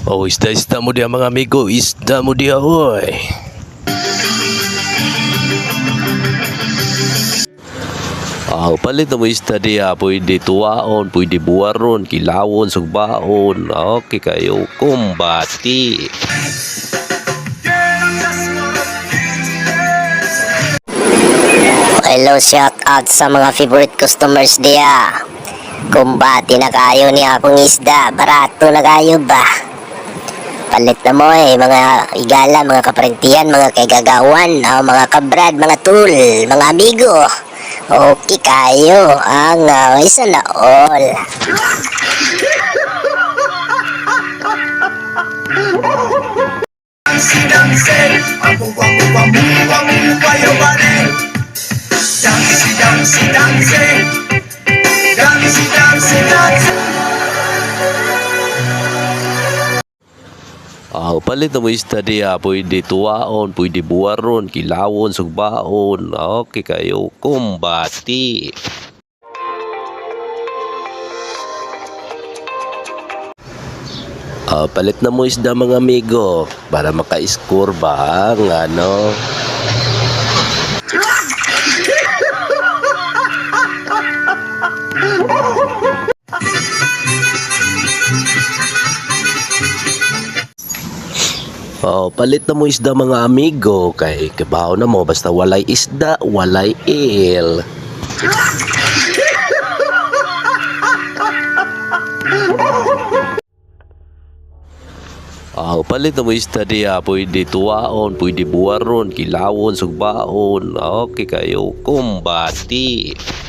Oh, isda mo dia mga amigo, isda mo dia oy. Palit mo isda dia, pwede tuwaon, pwede buwaron, kilawon, sugbaon. Okay kayo, kumbati. Hello, shout out sa mga favorite customers dia. Kumbati na kayo ni akong isda, barato na kayo ba? Palit na mo mga igala, mga kaparentiyan, mga kaigagawan, mga kabrad, mga tool, mga amigo. Okay kayo, ang isa na all. Palit mo isda dia, pwede tuwaon, pwede buwaron, kilawon, sugbaon. Okay kayo, kumbati. Palit na mo isda mga amigo para maka-score ba ang ano. Palit na mo isda mga amigo kay kabaw na mo basta walay isda, walay il. Palit na mo isda dia, pwede tuwaon, pwede buwaron, kilawon, sugbaon. Okay kayo, kumbati.